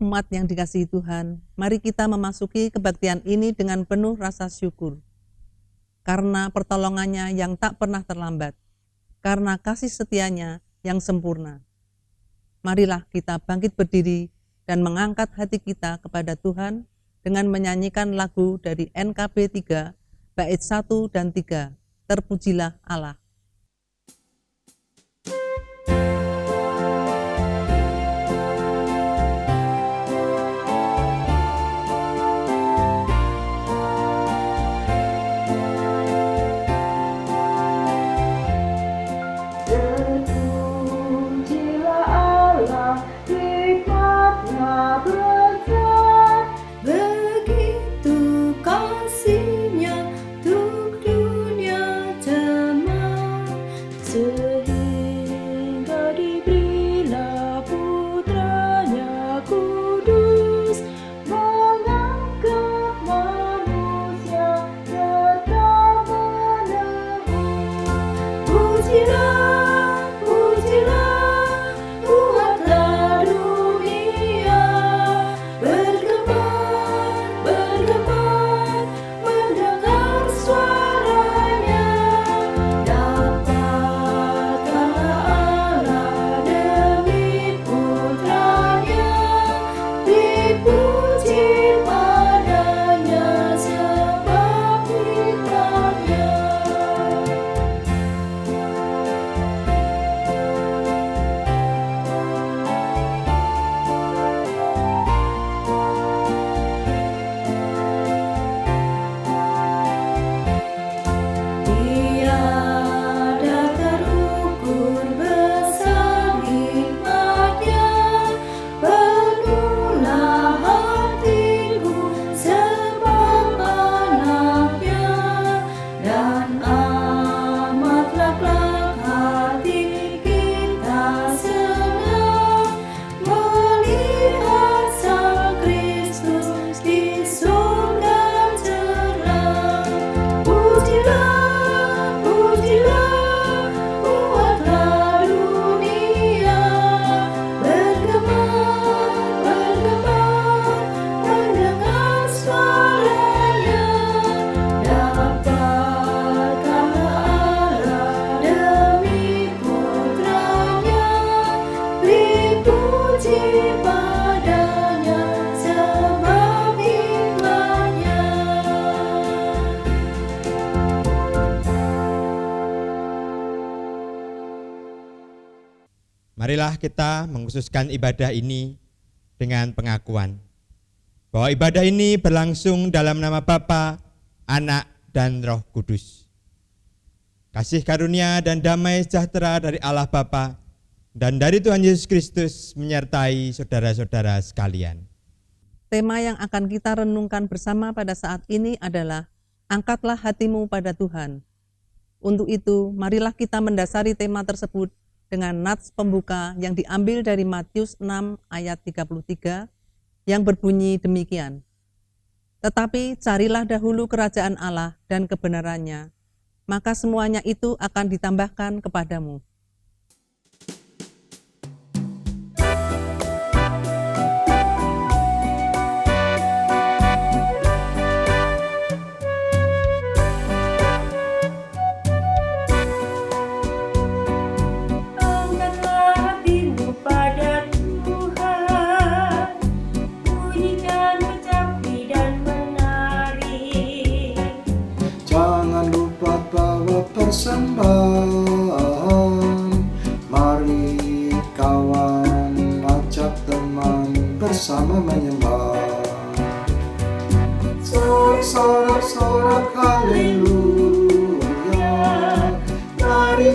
Umat yang dikasihi Tuhan, mari kita memasuki kebaktian ini dengan penuh rasa syukur. Karena pertolongannya yang tak pernah terlambat, karena kasih setianya yang sempurna. Marilah kita bangkit berdiri dan mengangkat hati kita kepada Tuhan dengan menyanyikan lagu dari NKB 3, bait 1 dan 3, Terpujilah Allah. Marilah kita mengkhususkan ibadah ini dengan pengakuan bahwa ibadah ini berlangsung dalam nama Bapa, Anak, dan Roh Kudus. Kasih karunia dan damai sejahtera dari Allah Bapa dan dari Tuhan Yesus Kristus menyertai saudara-saudara sekalian. Tema yang akan kita renungkan bersama pada saat ini adalah angkatlah hatimu pada Tuhan. Untuk itu, marilah kita mendasari tema tersebut dengan nats pembuka yang diambil dari Matius 6 ayat 33 yang berbunyi demikian. Tetapi carilah dahulu kerajaan Allah dan kebenarannya, maka semuanya itu akan ditambahkan kepadamu. Persembahan, mari kawan ajak teman bersama menyembah. Sorak-sorak haleluya, mari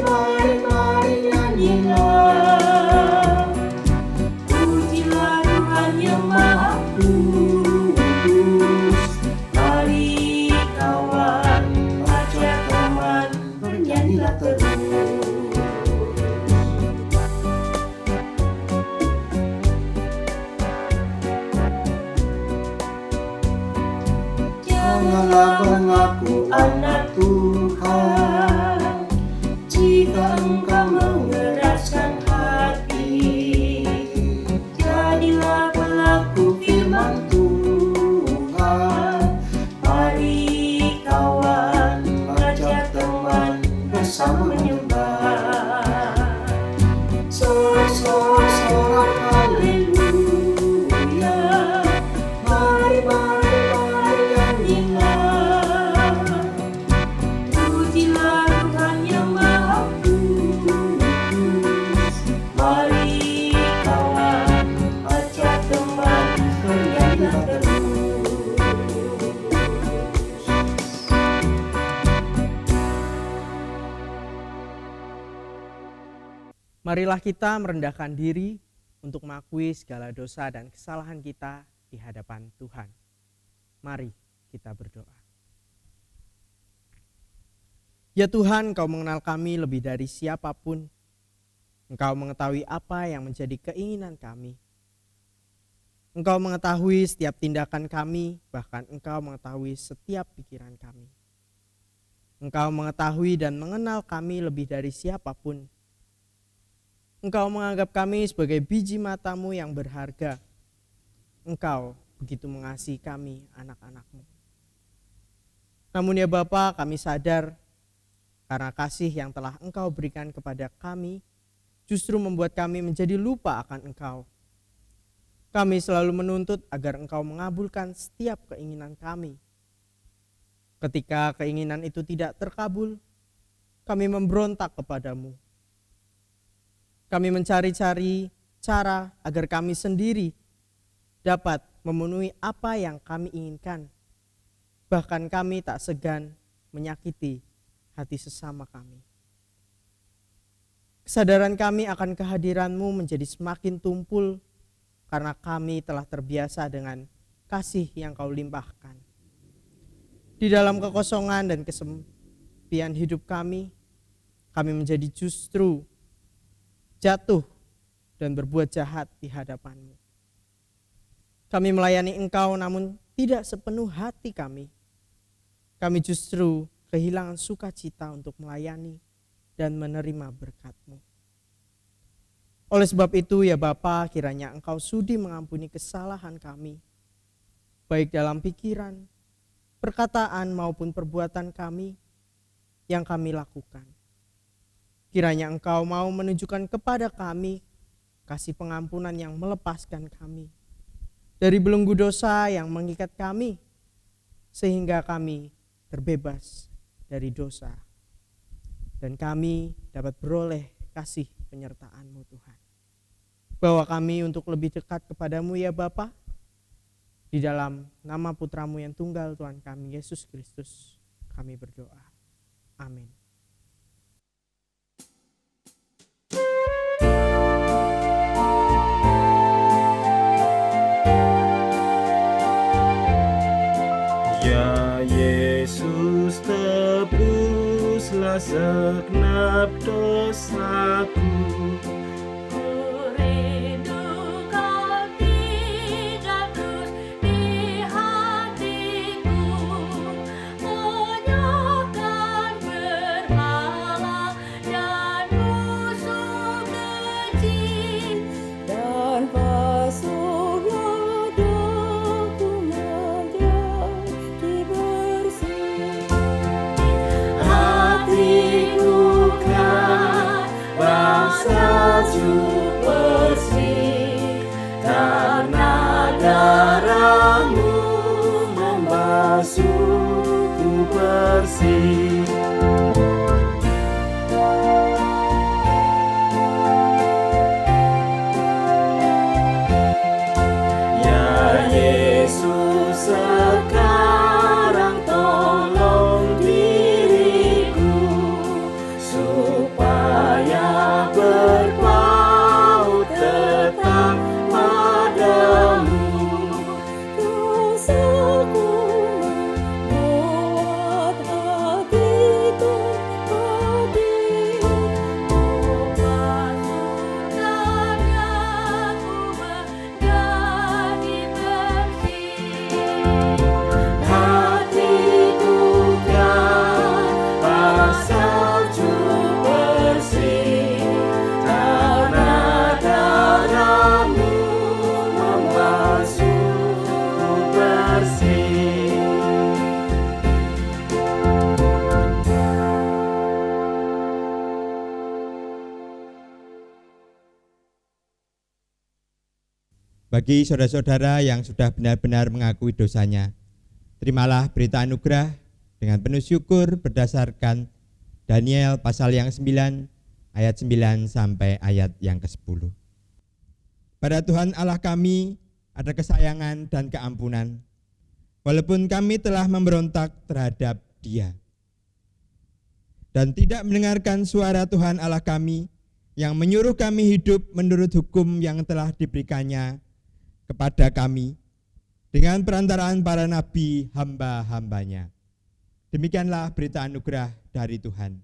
nyanyilah. Pujilah Tuhan yang Maha Kudus, mari kawan ajak teman bernyanyilah terus. Janganlah mengaku anak Tuhan jika engkau mengeraskan hati. Jadilah pelaku Marilah kita merendahkan diri untuk mengakui segala dosa dan kesalahan kita di hadapan Tuhan. Mari kita berdoa. Ya Tuhan, Engkau mengenal kami lebih dari siapapun. Engkau mengetahui apa yang menjadi keinginan kami. Engkau mengetahui setiap tindakan kami, bahkan Engkau mengetahui setiap pikiran kami. Engkau mengetahui dan mengenal kami lebih dari siapapun. Engkau menganggap kami sebagai biji mata-Mu yang berharga. Engkau begitu mengasihi kami, anak-anak-Mu. Namun ya Bapa, kami sadar karena kasih yang telah Engkau berikan kepada kami justru membuat kami menjadi lupa akan Engkau. Kami selalu menuntut agar Engkau mengabulkan setiap keinginan kami. Ketika keinginan itu tidak terkabul, kami memberontak kepadamu. Kami mencari-cari cara agar kami sendiri dapat memenuhi apa yang kami inginkan. Bahkan kami tak segan menyakiti hati sesama kami. Kesadaran kami akan kehadiran-Mu menjadi semakin tumpul karena kami telah terbiasa dengan kasih yang Kau limpahkan. Di dalam kekosongan dan kesepian hidup kami menjadi justru jatuh dan berbuat jahat di hadapan-Mu. Kami melayani Engkau namun tidak sepenuh hati kami. Kami justru kehilangan sukacita untuk melayani dan menerima berkat-Mu. Oleh sebab itu ya Bapa, kiranya Engkau sudi mengampuni kesalahan kami, baik dalam pikiran, perkataan maupun perbuatan kami yang kami lakukan. Kiranya Engkau mau menunjukkan kepada kami kasih pengampunan yang melepaskan kami dari belenggu dosa yang mengikat kami, sehingga kami terbebas dari dosa. Dan kami dapat beroleh kasih penyertaan-Mu Tuhan. Bawa kami untuk lebih dekat kepadamu ya Bapa. Di dalam nama Putra-Mu yang tunggal Tuhan kami Yesus Kristus kami berdoa. Amin. Ya Yesus, tebuslah segenap dosaku. Bagi saudara-saudara yang sudah benar-benar mengakui dosanya, terimalah berita anugerah dengan penuh syukur berdasarkan Daniel pasal yang 9 ayat 9 sampai ayat yang ke-10. Pada Tuhan Allah kami ada kesayangan dan keampunan, walaupun kami telah memberontak terhadap Dia dan tidak mendengarkan suara Tuhan Allah kami yang menyuruh kami hidup menurut hukum yang telah diberikannya kepada kami dengan perantaraan para nabi hamba-hambanya. Demikianlah berita anugerah dari Tuhan.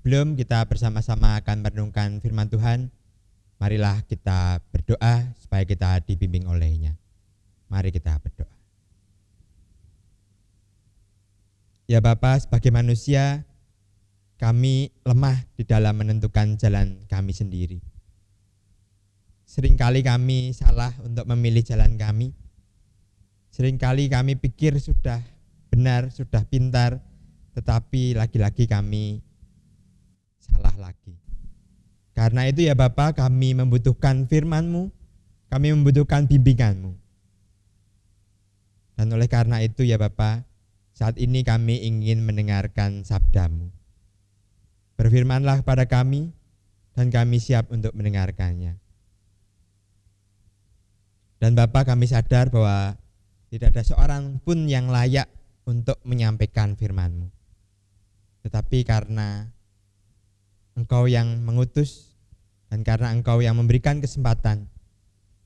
Sebelum kita bersama-sama akan merenungkan firman Tuhan, marilah kita berdoa supaya kita dibimbing oleh-Nya. Mari kita berdoa. Ya Bapa, sebagai manusia, kami lemah di dalam menentukan jalan kami sendiri. Seringkali kami salah untuk memilih jalan kami. Seringkali kami pikir sudah benar, sudah pintar, tetapi lagi-lagi kami salah lagi. Karena itu ya Bapa, kami membutuhkan firman-Mu, kami membutuhkan bimbingan-Mu. Dan oleh karena itu ya Bapa, saat ini kami ingin mendengarkan sabda-Mu. Berfirmanlah kepada kami, dan kami siap untuk mendengarkannya. Dan Bapa, kami sadar bahwa tidak ada seorang pun yang layak untuk menyampaikan firman-Mu. Tetapi karena Engkau yang mengutus dan karena Engkau yang memberikan kesempatan,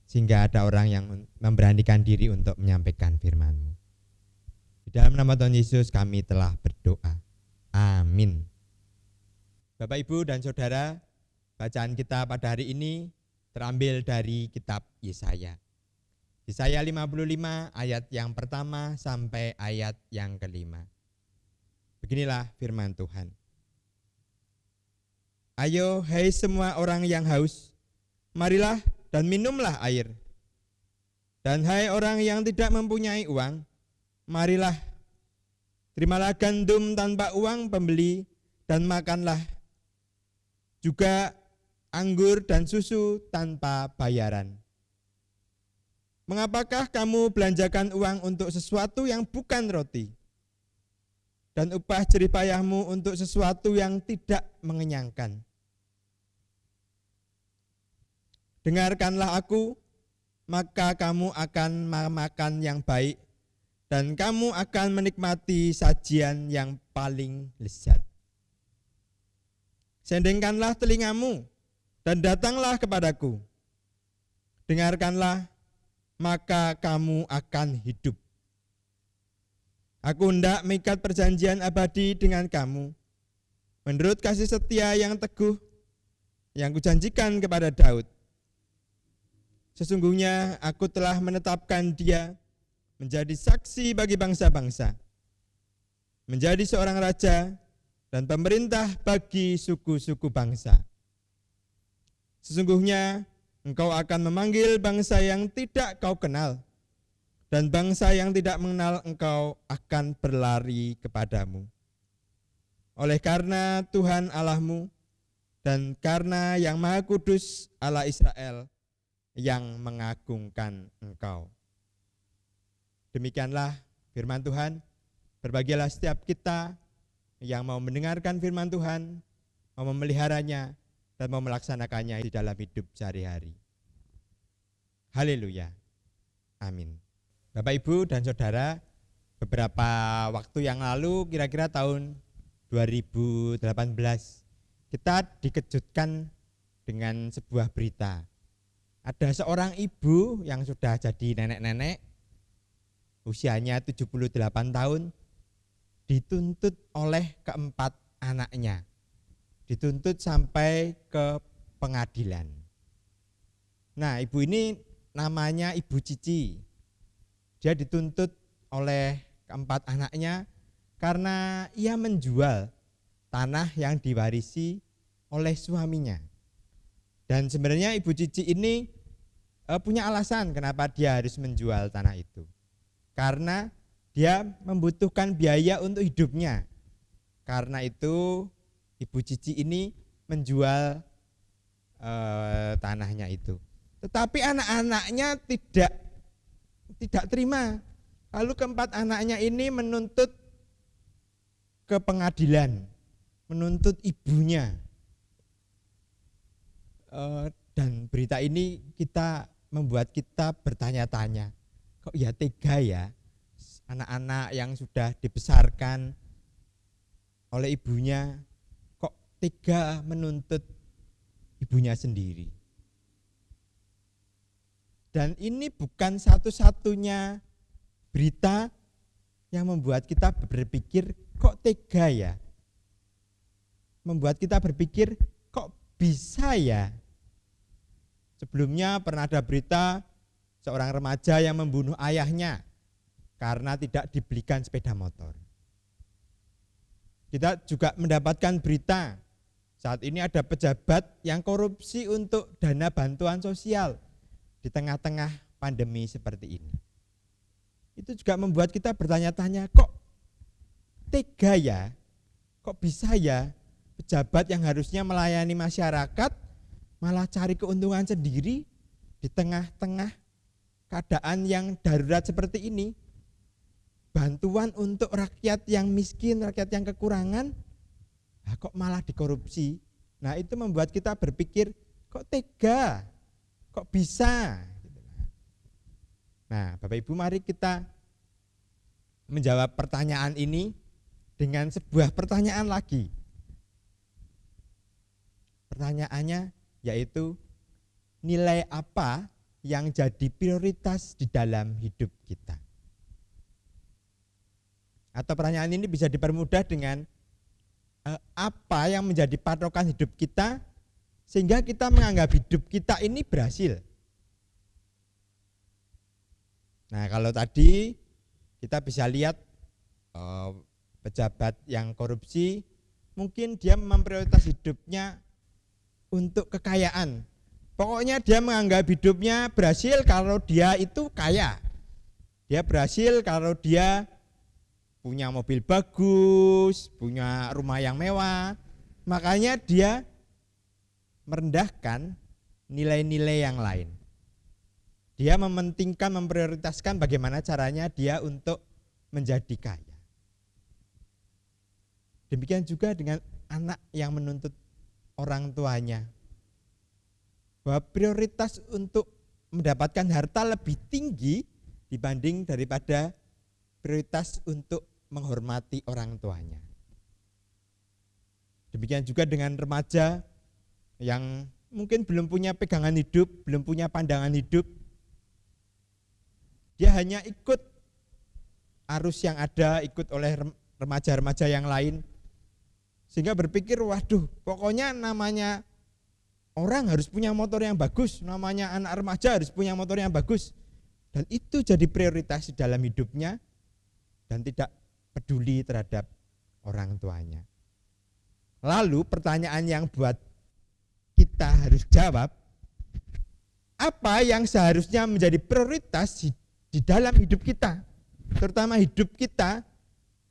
sehingga ada orang yang memberanikan diri untuk menyampaikan firman-Mu. Di dalam nama Tuhan Yesus kami telah berdoa. Amin. Bapak, Ibu, dan Saudara, bacaan kita pada hari ini terambil dari kitab Yesaya. Yesaya 55 ayat yang pertama sampai ayat yang kelima. Beginilah firman Tuhan. Ayo hai semua orang yang haus, marilah dan minumlah air. Dan hai orang yang tidak mempunyai uang, marilah, terimalah gandum tanpa uang pembeli dan makanlah. Juga anggur dan susu tanpa bayaran. Mengapakah kamu belanjakan uang untuk sesuatu yang bukan roti, dan upah jerih payahmu untuk sesuatu yang tidak mengenyangkan? Dengarkanlah aku, maka kamu akan makan yang baik, dan kamu akan menikmati sajian yang paling lezat. Sendengkanlah telingamu, dan datanglah kepadaku. Dengarkanlah, maka kamu akan hidup. Aku hendak mengikat perjanjian abadi dengan kamu, menurut kasih setia yang teguh, yang kujanjikan kepada Daud. Sesungguhnya aku telah menetapkan dia menjadi saksi bagi bangsa-bangsa, menjadi seorang raja dan pemerintah bagi suku-suku bangsa. Sesungguhnya engkau akan memanggil bangsa yang tidak kau kenal, dan bangsa yang tidak mengenal Engkau akan berlari kepadamu. Oleh karena Tuhan Allahmu dan karena Yang Maha Kudus Allah Israel yang mengagungkan Engkau. Demikianlah firman Tuhan. Berbahagialah setiap kita yang mau mendengarkan firman Tuhan, mau memeliharanya, dan mau melaksanakannya di dalam hidup sehari-hari. Haleluya. Amin. Bapak, Ibu, dan Saudara, beberapa waktu yang lalu, kira-kira tahun 2018, kita dikejutkan dengan sebuah berita. Ada seorang ibu yang sudah jadi nenek-nenek, usianya 78 tahun, dituntut oleh keempat anaknya. Dituntut sampai ke pengadilan. Nah, ibu ini namanya Ibu Cici. Dia dituntut oleh keempat anaknya karena ia menjual tanah yang diwarisi oleh suaminya. Dan sebenarnya Ibu Cici ini punya alasan kenapa dia harus menjual tanah itu. Karena dia membutuhkan biaya untuk hidupnya. Karena itu Ibu Cici ini menjual tanahnya itu. Tetapi anak-anaknya tidak terima. Lalu keempat anaknya ini menuntut ke pengadilan, menuntut ibunya. Dan berita ini membuat kita bertanya-tanya, kok ya tega ya anak-anak yang sudah dibesarkan oleh ibunya, kok tega menuntut ibunya sendiri. Dan ini bukan satu-satunya berita yang membuat kita berpikir kok tega ya. Membuat kita berpikir kok bisa ya. Sebelumnya pernah ada berita seorang remaja yang membunuh ayahnya karena tidak dibelikan sepeda motor. Kita juga mendapatkan berita saat ini ada pejabat yang korupsi untuk dana bantuan sosial di tengah-tengah pandemi seperti ini. Itu juga membuat kita bertanya-tanya, kok tega ya, kok bisa ya pejabat yang harusnya melayani masyarakat malah cari keuntungan sendiri di tengah-tengah keadaan yang darurat seperti ini. Bantuan untuk rakyat yang miskin, rakyat yang kekurangan, kok malah dikorupsi. Nah, itu membuat kita berpikir, kok tega, kok bisa. Nah, Bapak Ibu, mari kita menjawab pertanyaan ini dengan sebuah pertanyaan lagi. Pertanyaannya yaitu, nilai apa yang jadi prioritas di dalam hidup kita? Atau pertanyaan ini bisa dipermudah dengan apa yang menjadi patokan hidup kita sehingga kita menganggap hidup kita ini berhasil. Nah, kalau tadi kita bisa lihat pejabat yang korupsi mungkin dia memprioritas hidupnya untuk kekayaan. Pokoknya dia menganggap hidupnya berhasil kalau dia itu kaya. Dia berhasil kalau dia punya mobil bagus, punya rumah yang mewah, makanya dia merendahkan nilai-nilai yang lain. Dia mementingkan, memprioritaskan bagaimana caranya dia untuk menjadi kaya. Demikian juga dengan anak yang menuntut orang tuanya, bahwa prioritas untuk mendapatkan harta lebih tinggi dibanding daripada prioritas untuk menghormati orang tuanya. Demikian juga dengan remaja yang mungkin belum punya pegangan hidup, belum punya pandangan hidup. Dia hanya ikut arus yang ada, ikut oleh remaja-remaja yang lain. Sehingga berpikir, waduh, pokoknya namanya orang harus punya motor yang bagus, namanya anak remaja harus punya motor yang bagus. Dan itu jadi prioritas di dalam hidupnya dan tidak peduli terhadap orang tuanya. Lalu pertanyaan yang buat kita harus jawab, apa yang seharusnya menjadi prioritas di di dalam hidup kita, terutama hidup kita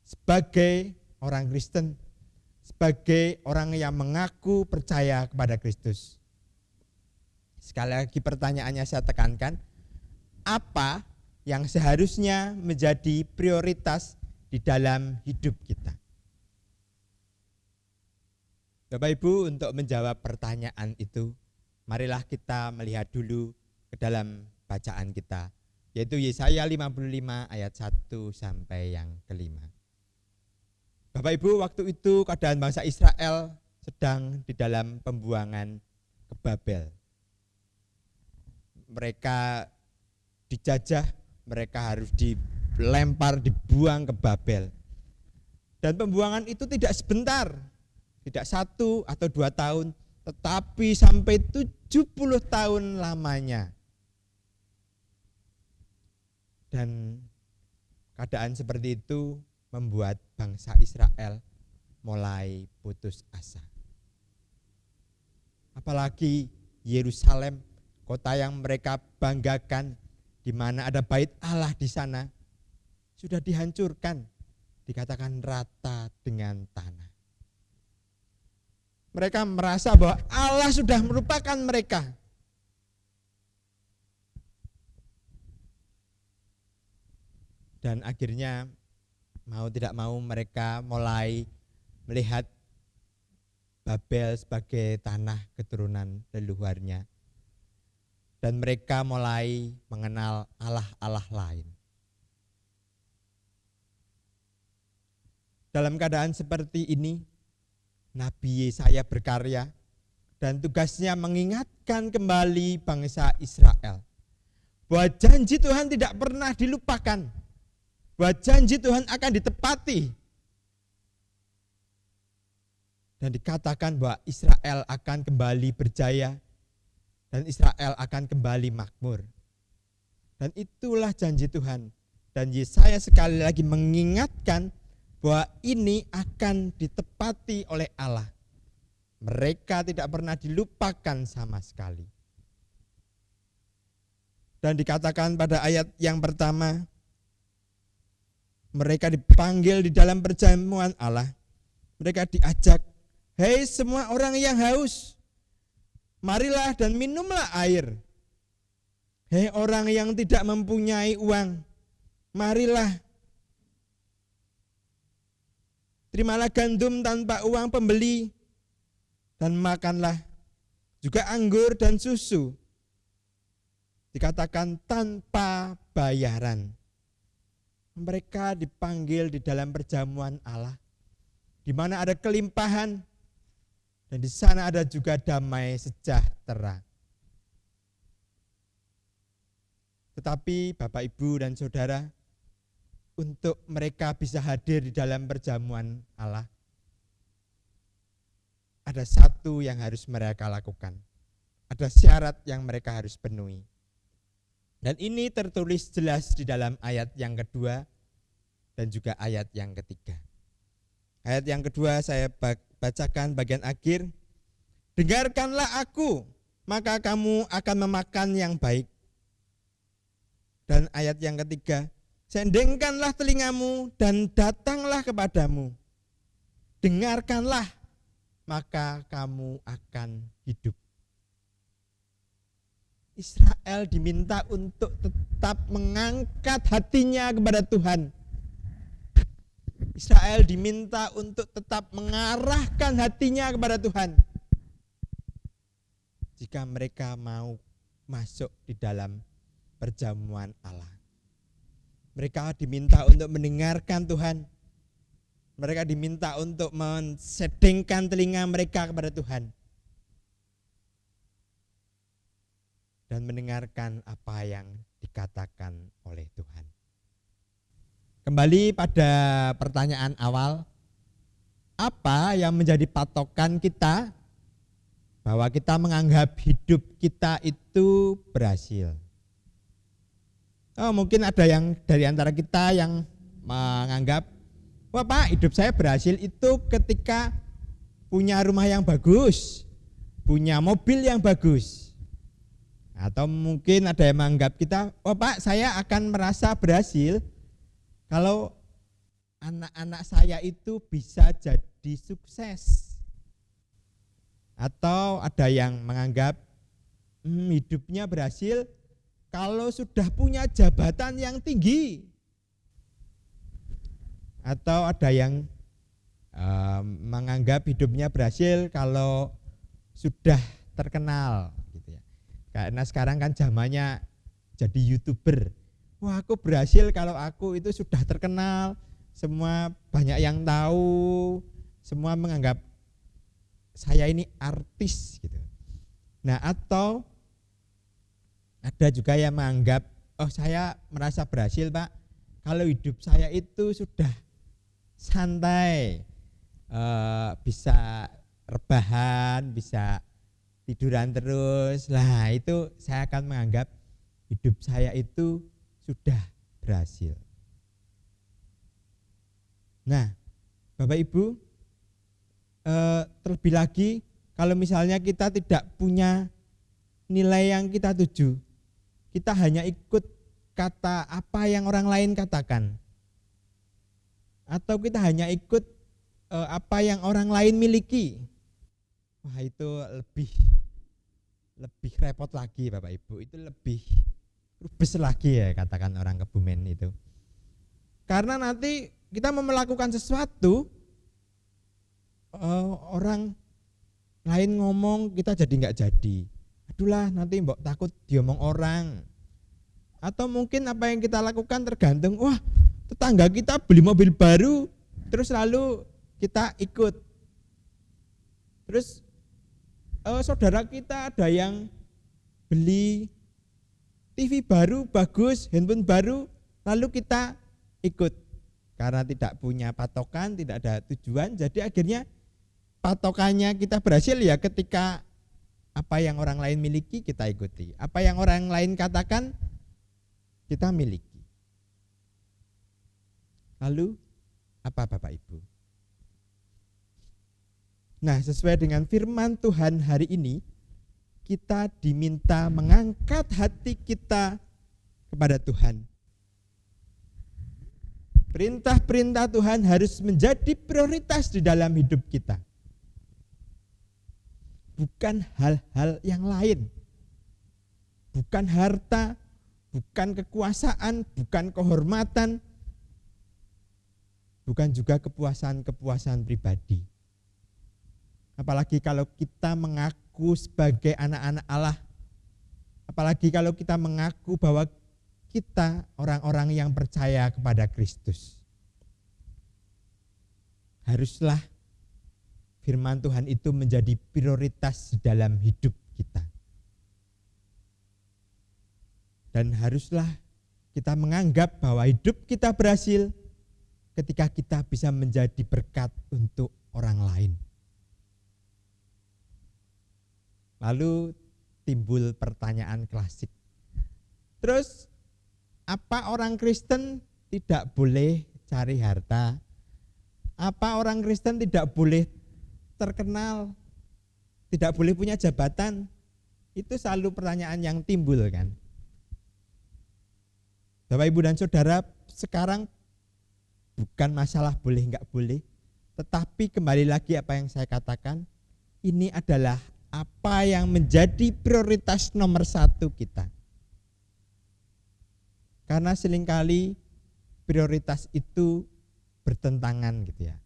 sebagai orang Kristen, sebagai orang yang mengaku percaya kepada Kristus. Sekali lagi pertanyaannya saya tekankan, apa yang seharusnya menjadi prioritas di dalam hidup kita? Bapak Ibu, untuk menjawab pertanyaan itu, marilah kita melihat dulu ke dalam bacaan kita, yaitu Yesaya 55 ayat 1 sampai yang ke-5. Bapak Ibu, waktu itu keadaan bangsa Israel sedang di dalam pembuangan ke Babel. Mereka dijajah, mereka harus dilempar, dibuang ke Babel. Dan pembuangan itu tidak sebentar, tidak 1 atau 2 tahun, tetapi sampai 70 tahun lamanya. Dan keadaan seperti itu membuat bangsa Israel mulai putus asa. Apalagi Yerusalem, kota yang mereka banggakan, di mana ada bait Allah di sana, sudah dihancurkan, dikatakan rata dengan tanah. Mereka merasa bahwa Allah sudah melupakan mereka. Dan akhirnya mau tidak mau mereka mulai melihat Babel sebagai tanah keturunan leluhurnya. Dan mereka mulai mengenal Allah-Allah lain. Dalam keadaan seperti ini, Nabi Yesaya berkarya dan tugasnya mengingatkan kembali bangsa Israel bahwa janji Tuhan tidak pernah dilupakan, bahwa janji Tuhan akan ditepati. Dan dikatakan bahwa Israel akan kembali berjaya dan Israel akan kembali makmur. Dan itulah janji Tuhan. Dan Yesaya sekali lagi mengingatkan bahwa ini akan ditepati oleh Allah. Mereka tidak pernah dilupakan sama sekali. Dan dikatakan pada ayat yang pertama, mereka dipanggil di dalam perjamuan Allah. Mereka diajak, hei semua orang yang haus, marilah dan minumlah air. Hei orang yang tidak mempunyai uang, marilah. Terimalah gandum tanpa uang pembeli, dan makanlah juga anggur dan susu. Dikatakan tanpa bayaran. Mereka dipanggil di dalam perjamuan Allah, di mana ada kelimpahan, dan di sana ada juga damai sejahtera. Tetapi Bapak, Ibu, dan Saudara, untuk mereka bisa hadir di dalam perjamuan Allah, ada satu yang harus mereka lakukan. Ada syarat yang mereka harus penuhi. Dan ini tertulis jelas di dalam ayat yang kedua dan juga ayat yang ketiga. Ayat yang kedua saya bacakan bagian akhir. Dengarkanlah aku, maka kamu akan memakan yang baik. Dan ayat yang ketiga, sendengkanlah telingamu dan datanglah kepadamu. Dengarkanlah, maka kamu akan hidup. Israel diminta untuk tetap mengangkat hatinya kepada Tuhan. Israel diminta untuk tetap mengarahkan hatinya kepada Tuhan. Jika mereka mau masuk di dalam perjamuan Allah. Mereka diminta untuk mendengarkan Tuhan. Mereka diminta untuk mensedengkan telinga mereka kepada Tuhan. Dan mendengarkan apa yang dikatakan oleh Tuhan. Kembali pada pertanyaan awal, apa yang menjadi patokan kita bahwa kita menganggap hidup kita itu berhasil? Oh, mungkin ada yang dari antara kita yang menganggap, wah Pak, hidup saya berhasil itu ketika punya rumah yang bagus, punya mobil yang bagus. Atau mungkin ada yang menganggap kita, oh Pak, saya akan merasa berhasil kalau anak-anak saya itu bisa jadi sukses. Atau ada yang menganggap hidupnya berhasil kalau sudah punya jabatan yang tinggi. Atau ada yang menganggap hidupnya berhasil kalau sudah terkenal gitu ya. Karena sekarang kan zamannya jadi YouTuber. Wah, aku berhasil kalau aku itu sudah terkenal, semua banyak yang tahu, semua menganggap saya ini artis gitu. Nah, atau ada juga yang menganggap, oh saya merasa berhasil Pak kalau hidup saya itu sudah santai, bisa rebahan, bisa tiduran terus. Lah itu saya akan menganggap hidup saya itu sudah berhasil. Nah, Bapak Ibu, terlebih lagi kalau misalnya kita tidak punya nilai yang kita tuju, kita hanya ikut kata apa yang orang lain katakan, atau kita hanya ikut apa yang orang lain miliki, wah itu lebih repot lagi Bapak Ibu, itu lebih rubes lagi ya katakan orang Kebumen itu. Karena nanti kita mau melakukan sesuatu, orang lain ngomong kita jadi nggak jadi. Adulah nanti mbok takut diomong orang. Atau mungkin apa yang kita lakukan tergantung, wah tetangga kita beli mobil baru, terus lalu kita ikut. Terus saudara kita ada yang beli TV baru, bagus, handphone baru, lalu kita ikut. Karena tidak punya patokan, tidak ada tujuan, jadi akhirnya patokannya kita berhasil ya ketika apa yang orang lain miliki kita ikuti. Apa yang orang lain katakan kita miliki. Lalu apa Bapak Ibu? Nah, sesuai dengan firman Tuhan hari ini, kita diminta mengangkat hati kita kepada Tuhan. Perintah-perintah Tuhan harus menjadi prioritas di dalam hidup kita. Bukan hal-hal yang lain. Bukan harta, bukan kekuasaan, bukan kehormatan, bukan juga kepuasan-kepuasan pribadi. Apalagi kalau kita mengaku sebagai anak-anak Allah. Apalagi kalau kita mengaku bahwa kita orang-orang yang percaya kepada Kristus. Haruslah firman Tuhan itu menjadi prioritas dalam hidup kita. Dan haruslah kita menganggap bahwa hidup kita berhasil ketika kita bisa menjadi berkat untuk orang lain. Lalu timbul pertanyaan klasik. Terus apa orang Kristen tidak boleh cari harta? Apa orang Kristen tidak boleh terkenal? Tidak boleh punya jabatan? Itu selalu pertanyaan yang timbul kan. Bapak Ibu dan Saudara, sekarang bukan masalah boleh enggak boleh, tetapi kembali lagi apa yang saya katakan, ini adalah apa yang menjadi prioritas nomor satu kita. Karena seringkali prioritas itu bertentangan gitu ya.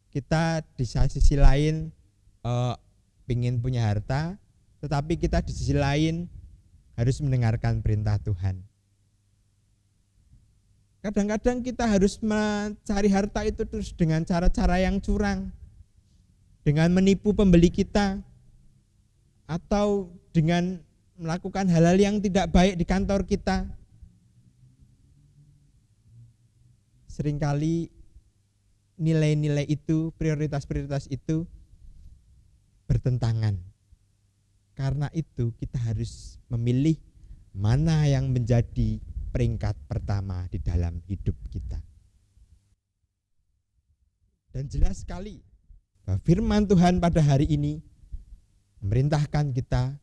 Kita di sisi lain ingin punya harta, tetapi kita di sisi lain harus mendengarkan perintah Tuhan. Kadang-kadang kita harus mencari harta itu terus dengan cara-cara yang curang, dengan menipu pembeli kita, atau dengan melakukan hal-hal yang tidak baik di kantor kita. Seringkali nilai-nilai itu, prioritas-prioritas itu bertentangan. Karena itu kita harus memilih mana yang menjadi peringkat pertama di dalam hidup kita. Dan jelas sekali bahwa firman Tuhan pada hari ini memerintahkan kita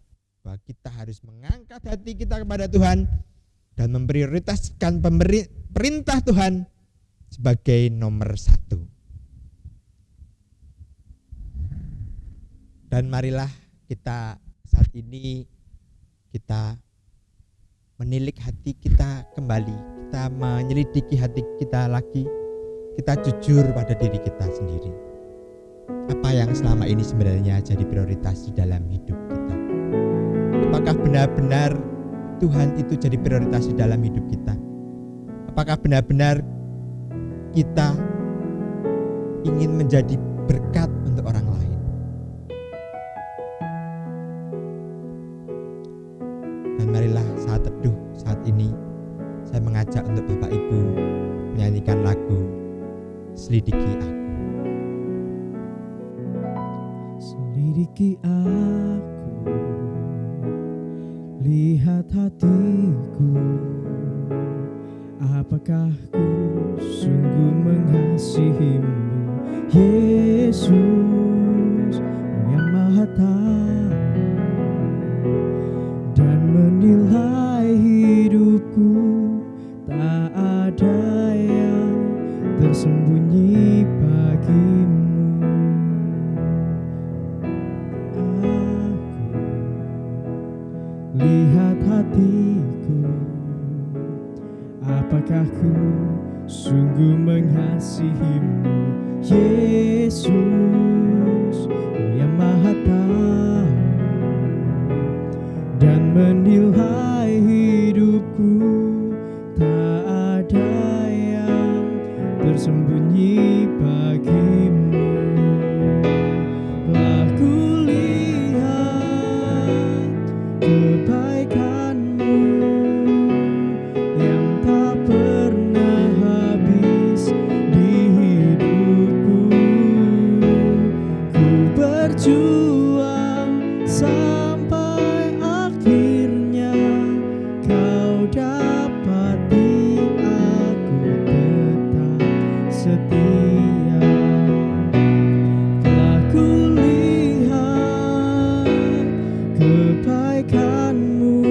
bahwa kita harus mengangkat hati kita kepada Tuhan dan memprioritaskan perintah Tuhan sebagai nomor 1. Dan marilah kita saat ini kita menilik hati kita kembali, kita menyelidiki hati kita lagi, kita jujur pada diri kita sendiri. Apa yang selama ini sebenarnya jadi prioritas di dalam hidup kita? Apakah benar-benar Tuhan itu jadi prioritas di dalam hidup kita? Apakah benar-benar kita ingin menjadi berkat untuk orang lain? Dan marilah saat teduh saat ini saya mengajak untuk Bapak Ibu menyanyikan lagu Selidiki Aku. Selidiki aku, lihat hatiku, apakah ku sungguh mengasihimu, Yesus yang Maha Tahu, dan menilai hidupku, tak ada yang tersembunyi bagimu. Lihat hatiku, apakah ku sungguh mengasihimu, Yesus yang Maha Tahu, dan menilai hidupku, tak ada yang tersembunyi bagimu. Telah kulihat kebaikanmu yang tak pernah habis di hidupku. Ku berjuang sampai akhirnya kau dapati aku tetap setia. Telah kulihat kebaikanmu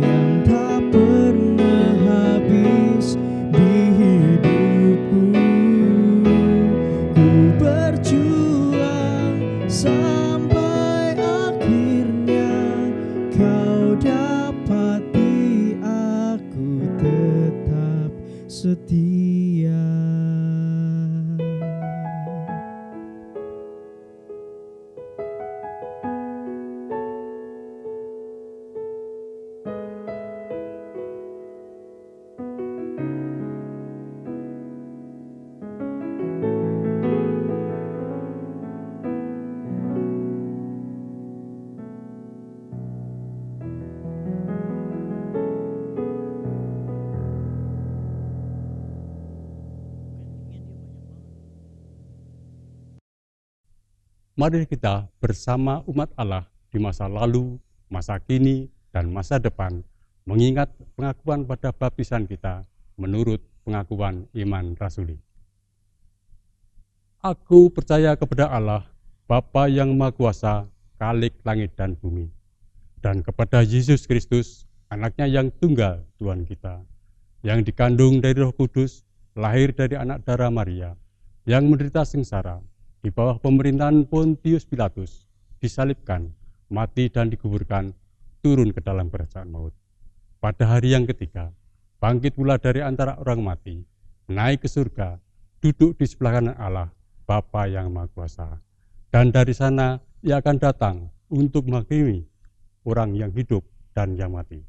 yang tak pernah habis di hidupku. Ku berjuang sampai akhirnya kau dapati aku tetap setia. Mari kita bersama umat Allah di masa lalu, masa kini, dan masa depan mengingat pengakuan pada baptisan kita menurut pengakuan iman rasuli. Aku percaya kepada Allah, Bapa yang Maha Kuasa, Khalik langit dan bumi, dan kepada Yesus Kristus, anaknya yang tunggal Tuhan kita, yang dikandung dari Roh Kudus, lahir dari anak darah Maria, yang menderita sengsara, di bawah pemerintahan Pontius Pilatus, disalibkan, mati dan dikuburkan, turun ke dalam kerajaan maut. Pada hari yang ketiga, bangkit pula dari antara orang mati, naik ke surga, duduk di sebelah kanan Allah, Bapa yang Maha Kuasa. Dan dari sana ia akan datang untuk menghakimi orang yang hidup dan yang mati.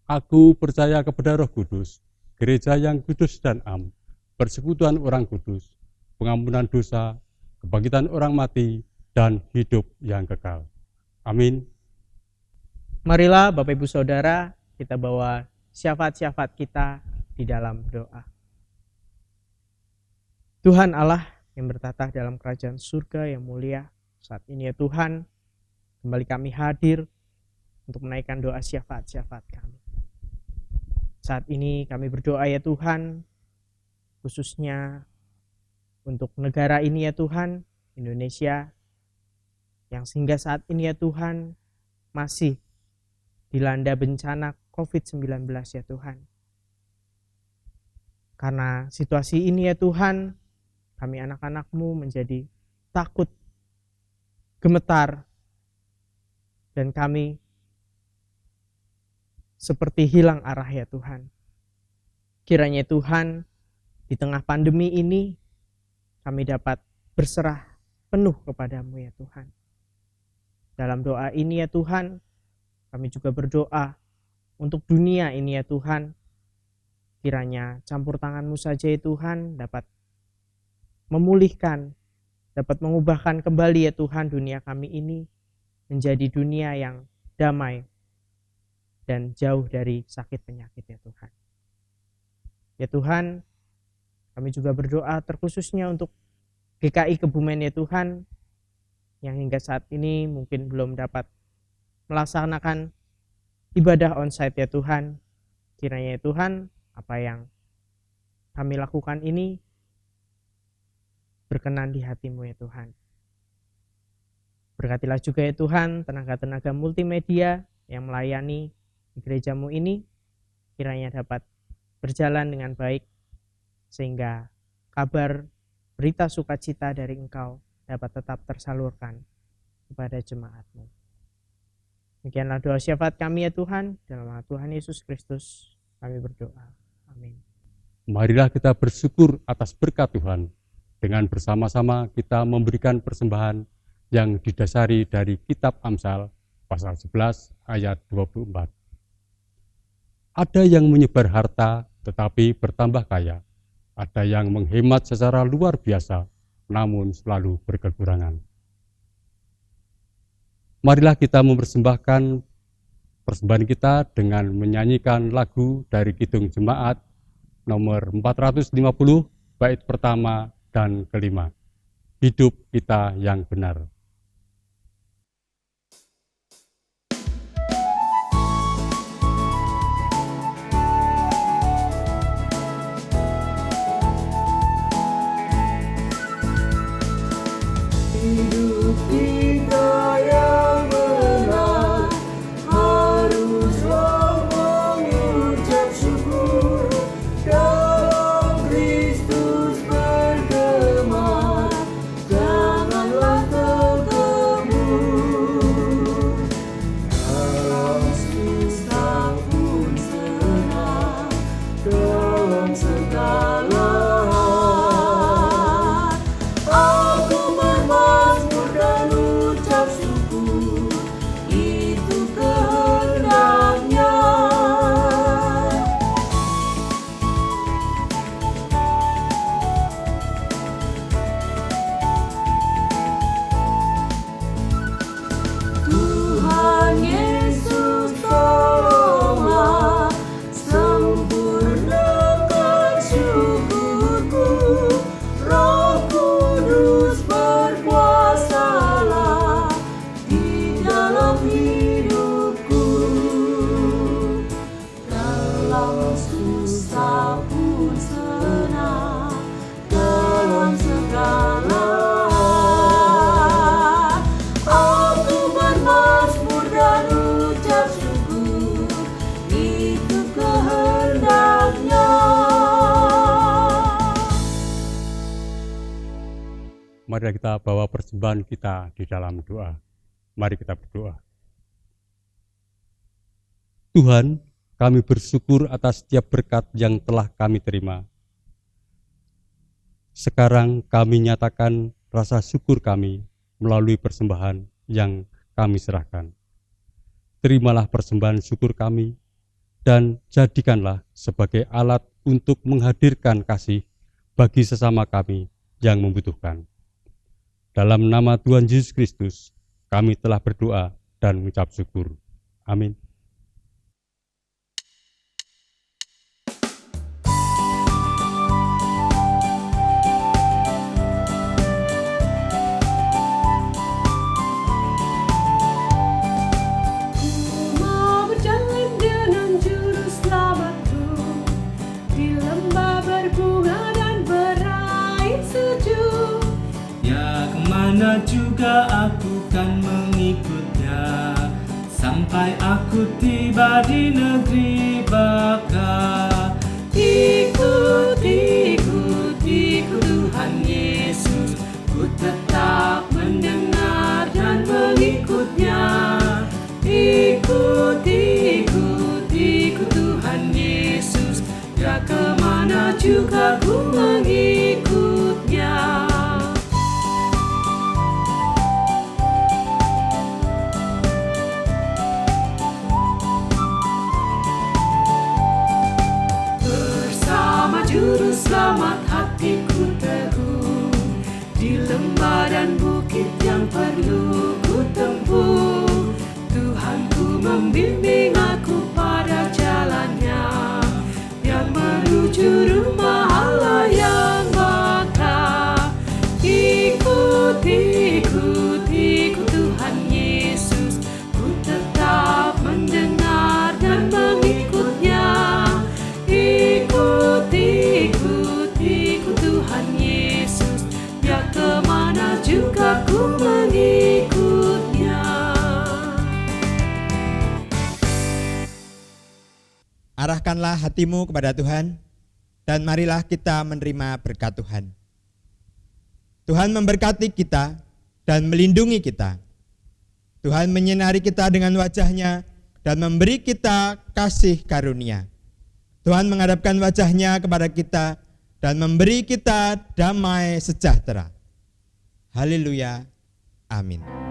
Aku percaya kepada Roh Kudus, gereja yang kudus dan am, persekutuan orang kudus, pengampunan dosa, kebangkitan orang mati, dan hidup yang kekal. Amin. Marilah Bapak Ibu Saudara, kita bawa syafaat-syafaat kita di dalam doa. Tuhan Allah yang bertatah dalam kerajaan surga yang mulia, saat ini ya Tuhan, kembali kami hadir untuk menaikkan doa syafaat-syafaat kami. Saat ini kami berdoa ya Tuhan, khususnya untuk negara ini ya Tuhan, Indonesia, yang sehingga saat ini ya Tuhan, masih dilanda bencana COVID-19 ya Tuhan. Karena situasi ini ya Tuhan, kami anak-anak-Mu menjadi takut, gemetar, dan kami seperti hilang arah ya Tuhan. Kiranya Tuhan, di tengah pandemi ini kami dapat berserah penuh kepadamu ya Tuhan. Dalam doa ini ya Tuhan, kami juga berdoa untuk dunia ini ya Tuhan. Kiranya campur tangan-Mu saja ya Tuhan dapat memulihkan, dapat mengubahkan kembali ya Tuhan dunia kami ini menjadi dunia yang damai dan jauh dari sakit penyakit ya Tuhan. Ya Tuhan, kami juga berdoa terkhususnya untuk GKI Kebumen ya Tuhan, yang hingga saat ini mungkin belum dapat melaksanakan ibadah onsite ya Tuhan. Kiranya ya Tuhan, apa yang kami lakukan ini berkenan di hati-Mu ya Tuhan. Berkatilah juga ya Tuhan tenaga-tenaga multimedia yang melayani di gereja-Mu ini, kiranya dapat berjalan dengan baik sehingga kabar berita sukacita dari Engkau dapat tetap tersalurkan kepada jemaat-Mu. Demikianlah doa syafaat kami ya Tuhan, dalam nama Tuhan Yesus Kristus kami berdoa. Amin. Marilah kita bersyukur atas berkat Tuhan. Dengan bersama-sama kita memberikan persembahan yang didasari dari kitab Amsal pasal 11 ayat 24. Ada yang menyebar harta tetapi bertambah kaya. Ada yang menghemat secara luar biasa namun selalu berkekurangan. Marilah kita mempersembahkan persembahan kita dengan menyanyikan lagu dari Kidung Jemaat nomor 450 bait pertama dan kelima. Hidup kita yang benar. Hidup kita yang benar haruslah mengucap syukur, dalam Kristus bergema, janganlah terkebun. Dalam susah pun senang, dalam segala Mari kita bawa persembahan kita di dalam doa. Mari kita berdoa. Tuhan, kami bersyukur atas setiap berkat yang telah kami terima. Sekarang kami nyatakan rasa syukur kami melalui persembahan yang kami serahkan. Terimalah persembahan syukur kami dan jadikanlah sebagai alat untuk menghadirkan kasih bagi sesama kami yang membutuhkan. Dalam nama Tuhan Yesus Kristus, kami telah berdoa dan mengucap syukur. Amin. Juga aku kan mengikutnya, sampai aku tiba di negeri baka. Ikut, ikut, ikut Tuhan Yesus, ku tetap mendengar dan mengikutnya. Ikut, ikut, ikut Tuhan Yesus, ya kemana juga ku mengikutnya. Bersama Juru Selamat hatiku teguh, di lembah dan bukit yang perlu ku tempuh. Tuhanku membimbing aku pada jalannya, yang menuju rumah Allah yang baka. Ikut, ikut, ikut Tuhan Yesus, ku tetap mendengar dan mengikutnya. Ikut, ikut, ikut Tuhan Yesus, biar kemana juga ku mengikutnya. Arahkanlah hatimu kepada Tuhan, dan marilah kita menerima berkat Tuhan. Tuhan memberkati kita dan melindungi kita. Tuhan menyinari kita dengan wajah-Nya dan memberi kita kasih karunia. Tuhan menghadapkan wajah-Nya kepada kita dan memberi kita damai sejahtera. Haleluya. Amin.